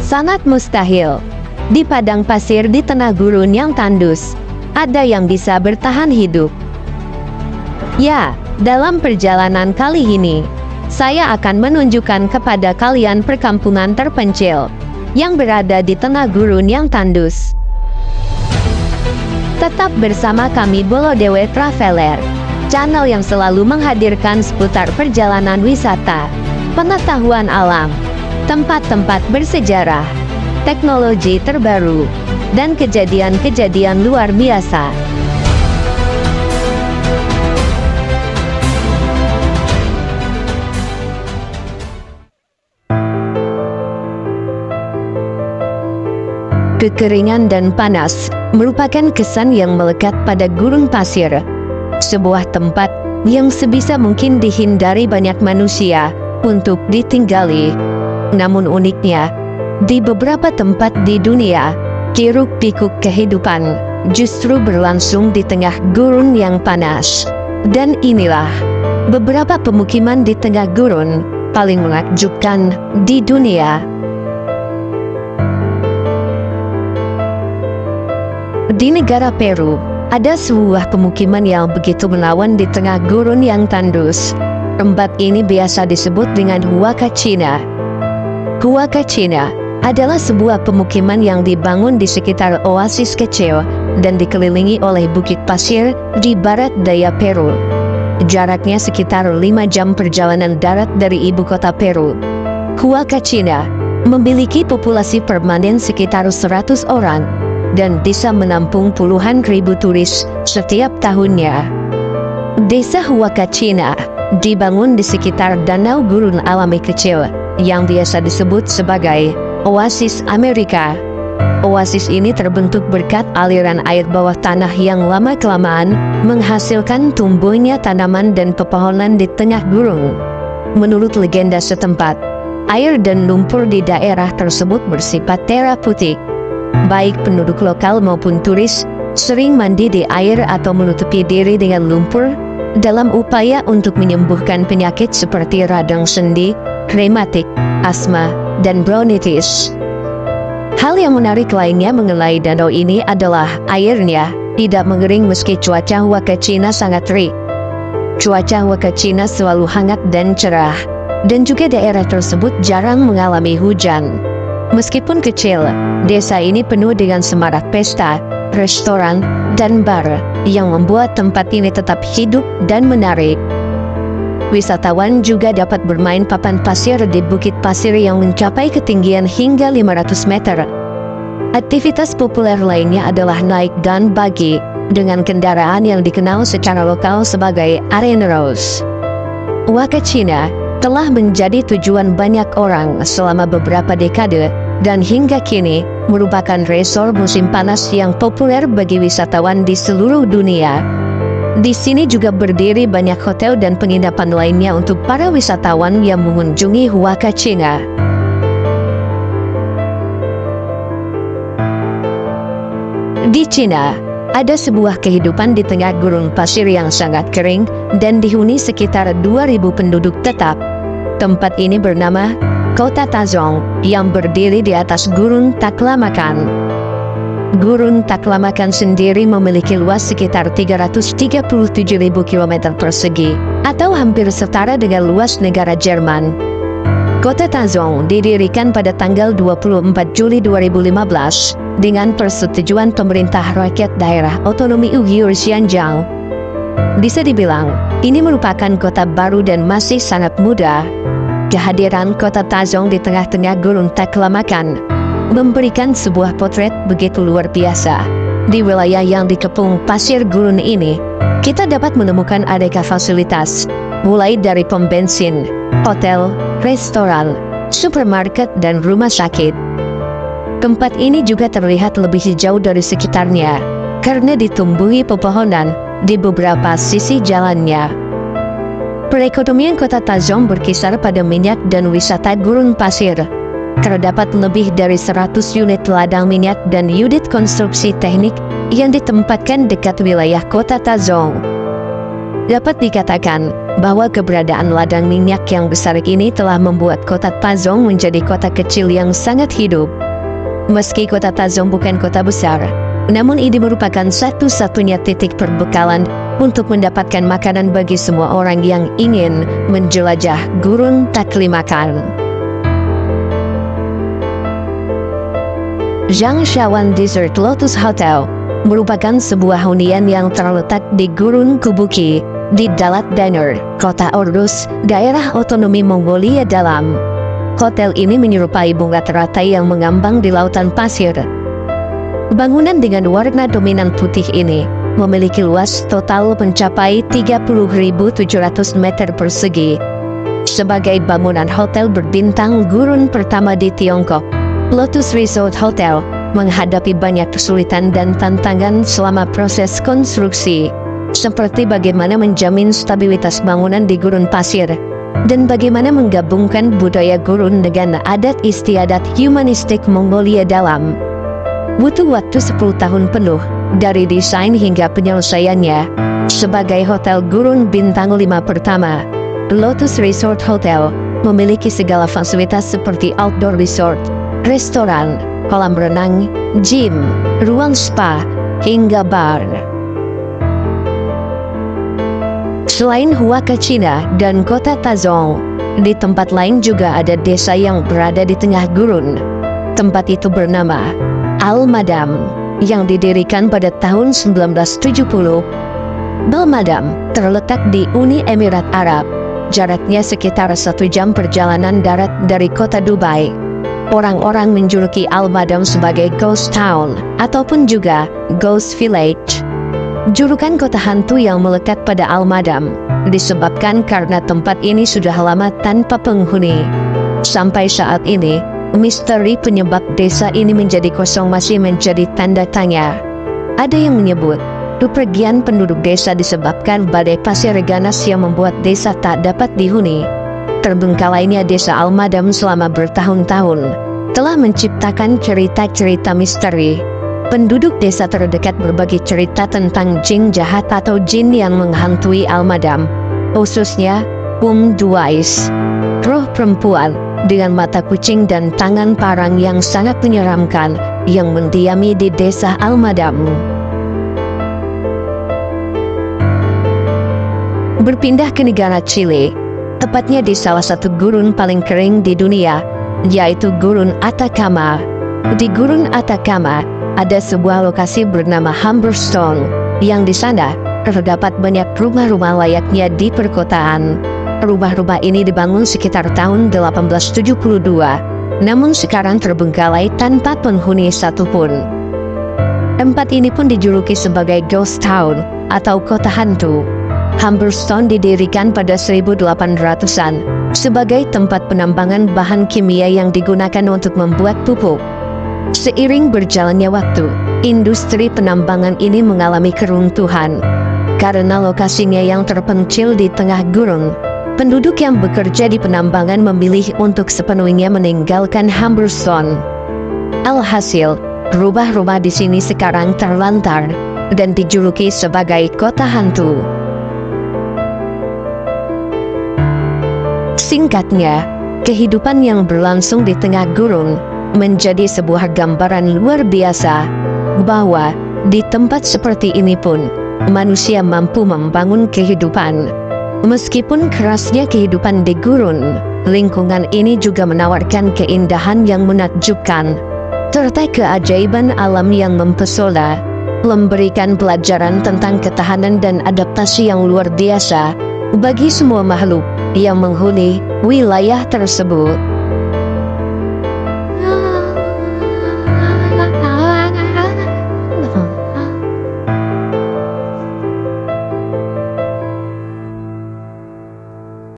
Sangat mustahil. Di padang pasir di tengah gurun yang tandus, ada yang bisa bertahan hidup. Ya, dalam perjalanan kali ini, saya akan menunjukkan kepada kalian perkampungan terpencil yang berada di tengah gurun yang tandus. Tetap bersama kami Bolodewe Traveler, channel yang selalu menghadirkan seputar perjalanan wisata, pengetahuan alam, tempat-tempat bersejarah, teknologi terbaru, dan kejadian-kejadian luar biasa. Kekeringan dan panas merupakan kesan yang melekat pada gurun pasir, sebuah tempat yang sebisa mungkin dihindari banyak manusia untuk ditinggali. Namun uniknya, di beberapa tempat di dunia, hiruk-pikuk kehidupan justru berlangsung di tengah gurun yang panas. Dan inilah beberapa pemukiman di tengah gurun paling menakjubkan di dunia. Di negara Peru, ada sebuah pemukiman yang begitu menawan di tengah gurun yang tandus. Tempat ini biasa disebut dengan Huacachina. Huacachina adalah sebuah pemukiman yang dibangun di sekitar oasis kecil dan dikelilingi oleh bukit pasir di barat daya Peru. Jaraknya sekitar 5 jam perjalanan darat dari ibu kota Peru. Huacachina memiliki populasi permanen sekitar 100 orang dan bisa menampung puluhan ribu turis setiap tahunnya. Desa Huacachina dibangun di sekitar danau gurun alami kecil yang biasa disebut sebagai Oasis Amerika. Oasis ini terbentuk berkat aliran air bawah tanah yang lama-kelamaan menghasilkan tumbuhnya tanaman dan pepohonan di tengah gurun. Menurut legenda setempat, air dan lumpur di daerah tersebut bersifat terapeutik. Baik penduduk lokal maupun turis sering mandi di air atau menutupi diri dengan lumpur dalam upaya untuk menyembuhkan penyakit seperti radang sendi, rematik, asma, dan bronkitis. Hal yang menarik lainnya mengenai danau ini adalah airnya tidak mengering meski cuaca Huacachina sangat terik. Cuaca Huacachina selalu hangat dan cerah, dan juga daerah tersebut jarang mengalami hujan. Meskipun kecil, desa ini penuh dengan semarak pesta, restoran, dan bar yang membuat tempat ini tetap hidup dan menarik. Wisatawan juga dapat bermain papan pasir di bukit pasir yang mencapai ketinggian hingga 500 meter. Aktivitas populer lainnya adalah naik dan buggy dengan kendaraan yang dikenal secara lokal sebagai areneros. Huacachina telah menjadi tujuan banyak orang selama beberapa dekade dan hingga kini merupakan resort musim panas yang populer bagi wisatawan di seluruh dunia. Di sini juga berdiri banyak hotel dan penginapan lainnya untuk para wisatawan yang mengunjungi Huacachina. Di Cina, ada sebuah kehidupan di tengah gurun pasir yang sangat kering dan dihuni sekitar 2.000 penduduk tetap. Tempat ini bernama Kota Tazong yang berdiri di atas Gurun Taklamakan. Gurun Taklamakan sendiri memiliki luas sekitar 337.000 km persegi atau hampir setara dengan luas negara Jerman. Kota Tazong didirikan pada tanggal 24 Juli 2015 dengan persetujuan pemerintah rakyat daerah otonomi Uyghur Xinjiang. Bisa dibilang, ini merupakan kota baru dan masih sangat muda. Kehadiran Kota Tazong di tengah-tengah Gurun Taklamakan memberikan sebuah potret begitu luar biasa. Di wilayah yang dikepung pasir gurun ini, kita dapat menemukan aneka fasilitas, mulai dari pom bensin, hotel, restoran, supermarket, dan rumah sakit. Tempat ini juga terlihat lebih hijau dari sekitarnya, karena ditumbuhi pepohonan di beberapa sisi jalannya. Perekonomian Kota Tazong berkisar pada minyak dan wisata gurun pasir. Terdapat lebih dari 100 unit ladang minyak dan unit konstruksi teknik yang ditempatkan dekat wilayah Kota Tazong. Dapat dikatakan, bahwa keberadaan ladang minyak yang besar ini telah membuat kota Tazong menjadi kota kecil yang sangat hidup. Meski kota Tazong bukan kota besar, namun ini merupakan satu-satunya titik perbekalan untuk mendapatkan makanan bagi semua orang yang ingin menjelajah gurun Taklimakan. Zhang Shawan Desert Lotus Hotel merupakan sebuah hunian yang terletak di Gurun Kubuki, di Dalat Danar, Kota Orduz, daerah otonomi Mongolia Dalam. Hotel ini menyerupai bunga teratai yang mengambang di lautan pasir. Bangunan dengan warna dominan putih ini memiliki luas total mencapai 30.700 meter persegi. Sebagai bangunan hotel berbintang gurun pertama di Tiongkok, Lotus Resort Hotel menghadapi banyak kesulitan dan tantangan selama proses konstruksi, seperti bagaimana menjamin stabilitas bangunan di gurun pasir, dan bagaimana menggabungkan budaya gurun dengan adat istiadat humanistik Mongolia Dalam. Butuh waktu 10 tahun penuh, dari desain hingga penyelesaiannya. Sebagai hotel gurun bintang 5 pertama, Lotus Resort Hotel memiliki segala fasilitas seperti outdoor resort, restoran, kolam renang, gym, ruang spa, hingga bar. Selain Huakacina dan kota Tazong, di tempat lain juga ada desa yang berada di tengah gurun. Tempat itu bernama Al-Madam, yang didirikan pada tahun 1970. Al-Madam terletak di Uni Emirat Arab, jaraknya sekitar 1 jam perjalanan darat dari kota Dubai. Orang-orang menjuluki Al-Madam sebagai Ghost Town, ataupun juga Ghost Village. Julukan kota hantu yang melekat pada Al-Madam disebabkan karena tempat ini sudah lama tanpa penghuni. Sampai saat ini, misteri penyebab desa ini menjadi kosong masih menjadi tanda tanya. Ada yang menyebut, kepergian penduduk desa disebabkan badai pasir ganas yang membuat desa tak dapat dihuni. Terbengkalainya desa Al-Madam selama bertahun-tahun telah menciptakan cerita-cerita misteri. Penduduk desa terdekat berbagi cerita tentang jin jahat atau jin yang menghantui Al-Madam, khususnya Duais, roh perempuan dengan mata kucing dan tangan parang yang sangat menyeramkan yang mendiami di desa Al-Madam. Berpindah ke negara Chile, tepatnya di salah satu gurun paling kering di dunia, yaitu Gurun Atacama. Di Gurun Atacama, ada sebuah lokasi bernama Humberstone, yang di sana terdapat banyak rumah-rumah layaknya di perkotaan. Rumah-rumah ini dibangun sekitar tahun 1872, namun sekarang terbengkalai tanpa penghuni satupun. Tempat ini pun dijuluki sebagai Ghost Town atau kota hantu. Humberstone didirikan pada 1800-an sebagai tempat penambangan bahan kimia yang digunakan untuk membuat pupuk. Seiring berjalannya waktu, industri penambangan ini mengalami keruntuhan. Karena lokasinya yang terpencil di tengah gurun, penduduk yang bekerja di penambangan memilih untuk sepenuhnya meninggalkan Humberstone. Alhasil, rumah-rumah di sini sekarang terlantar dan dijuluki sebagai kota hantu. Singkatnya, kehidupan yang berlangsung di tengah gurun menjadi sebuah gambaran luar biasa bahwa di tempat seperti ini pun manusia mampu membangun kehidupan. Meskipun kerasnya kehidupan di gurun, lingkungan ini juga menawarkan keindahan yang menakjubkan, serta keajaiban alam yang mempesona, memberikan pelajaran tentang ketahanan dan adaptasi yang luar biasa bagi semua makhluk yang menghuni wilayah tersebut.